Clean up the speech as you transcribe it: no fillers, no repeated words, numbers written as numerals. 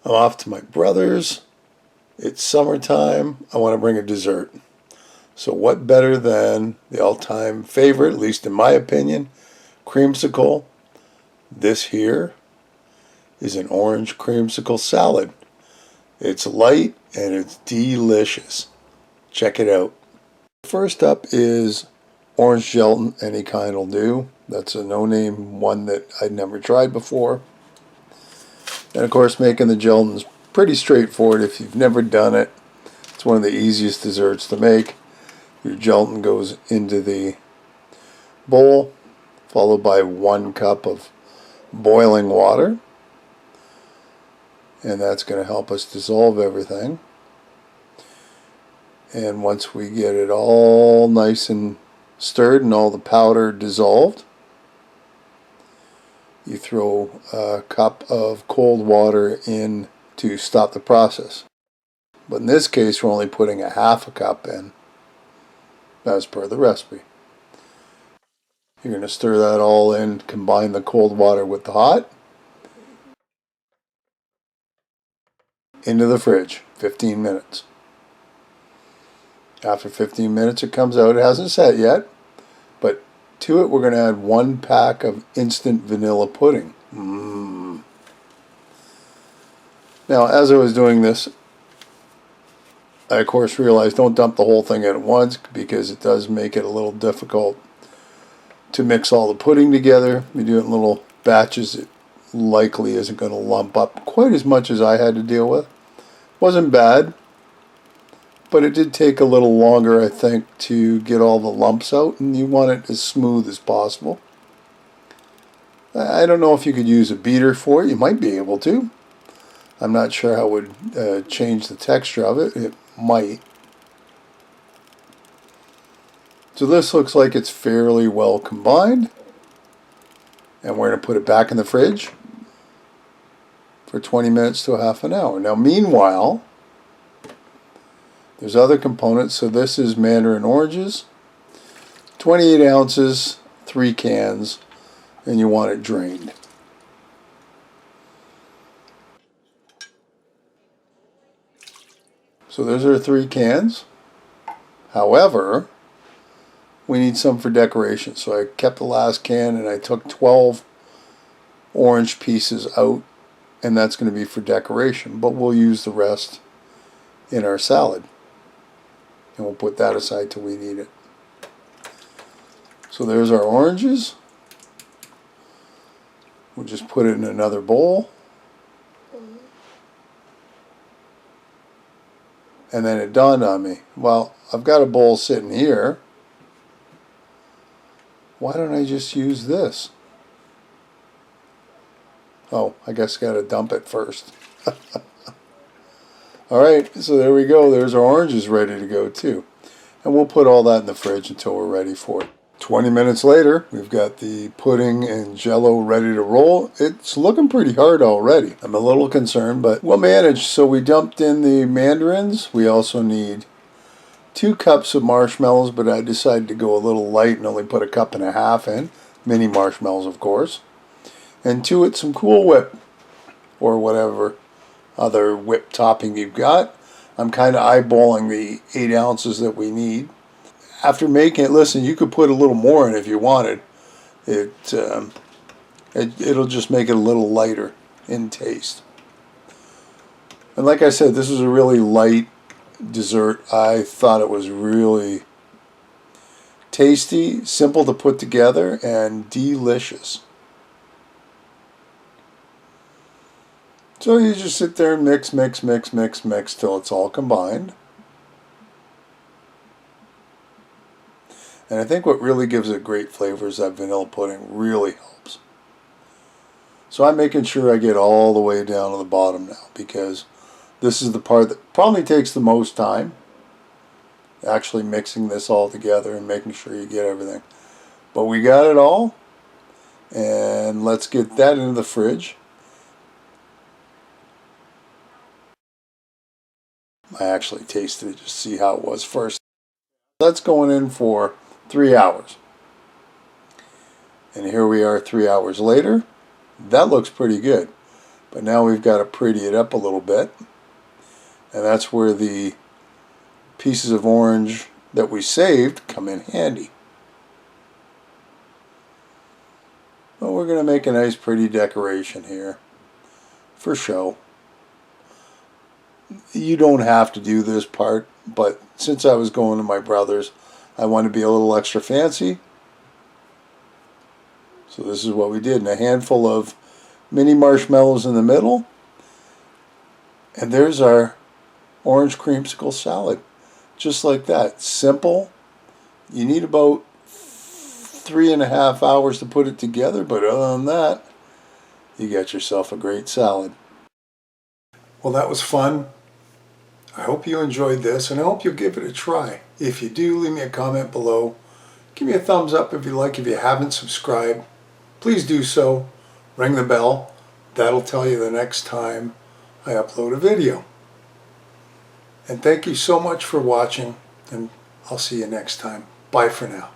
I'm off to my brother's. It's summertime. I want to bring a dessert. So what better than the all-time favorite, at least in my opinion, creamsicle. This here is an orange creamsicle salad. It's light and it's delicious. Check it out. First up is orange gelatin. Any kind will do. That's a no-name one that I'd never tried before. And of course, making the gelatin's pretty straightforward. If you've never done it, it's one of the easiest desserts to make. Your gelatin goes into the bowl, followed by 1 cup of boiling water. And that's going to help us dissolve everything. And once we get it all nice and stirred and all the powder dissolved, you throw a cup of cold water in to stop the process. But in this case, we're only putting a half a cup in, as per the recipe. You're going to stir that all in, combine the cold water with the hot, into the fridge, 15 minutes. After 15 minutes it comes out. It hasn't set yet, but to it we're going to add 1 pack of instant vanilla pudding. Now, as I was doing this, I of course realized don't dump the whole thing in at once, because it does make it a little difficult to mix all the pudding together. If you do it in little batches, it likely isn't going to lump up quite as much as I had to deal with. Wasn't bad, but it did take a little longer, I think, to get all the lumps out, and you want it as smooth as possible. I don't know if you could use a beater for it. You might be able to. I'm not sure how it would change the texture of it. It might. So this looks like it's fairly well combined, and we're going to put it back in the fridge for 20 minutes to a half an hour. Now, meanwhile, there's other components. So this is mandarin oranges, 28 ounces, 3 cans, and you want it drained. So there's our 3 cans. However, we need some for decoration. So I kept the last can and I took 12 orange pieces out, and that's going to be for decoration. But we'll use the rest in our salad. And we'll put that aside till we need it. So there's our oranges. We'll just put it in another bowl. And then it dawned on me, well, I've got a bowl sitting here. Why don't I just use this? Oh, I guess I got to dump it first. Alright, so there we go. There's our oranges ready to go too. And we'll put all that in the fridge until we're ready for it. 20 minutes later, we've got the pudding and jello ready to roll. It's looking pretty hard already. I'm a little concerned, but we'll manage. So we dumped in the mandarins. We also need 2 cups of marshmallows, but I decided to go a little light and only put a cup and a half in. Mini marshmallows, of course. And to it, some Cool Whip, or whatever other whip topping you've got. I'm kind of eyeballing the 8 ounces that we need. After making it, listen, you could put a little more in if you wanted. It'll just make it a little lighter in taste. And like I said, this is a really light dessert. I thought it was really tasty, simple to put together, and delicious. So you just sit there and mix till it's all combined. And I think what really gives it great flavor is that vanilla pudding really helps. So I'm making sure I get all the way down to the bottom now, because this is the part that probably takes the most time. Actually mixing this all together and making sure you get everything. But we got it all. And let's get that into the fridge. I actually tasted it just to see how it was first. That's going in for 3 hours. And here we are 3 hours later. That looks pretty good. But now we've got to pretty it up a little bit. And that's where the pieces of orange that we saved come in handy. Well, we're going to make a nice pretty decoration here for show. You don't have to do this part, but since I was going to my brother's, I want to be a little extra fancy. So this is what we did, and a handful of mini marshmallows in the middle. And there's our orange creamsicle salad. Just like that. Simple. You need about 3.5 hours to put it together, but other than that, you got yourself a great salad. Well, that was fun. I hope you enjoyed this, and I hope you'll give it a try. If you do, leave me a comment below. Give me a thumbs up if you like. If you haven't subscribed, please do so. Ring the bell. That'll tell you the next time I upload a video. And thank you so much for watching, and I'll see you next time. Bye for now.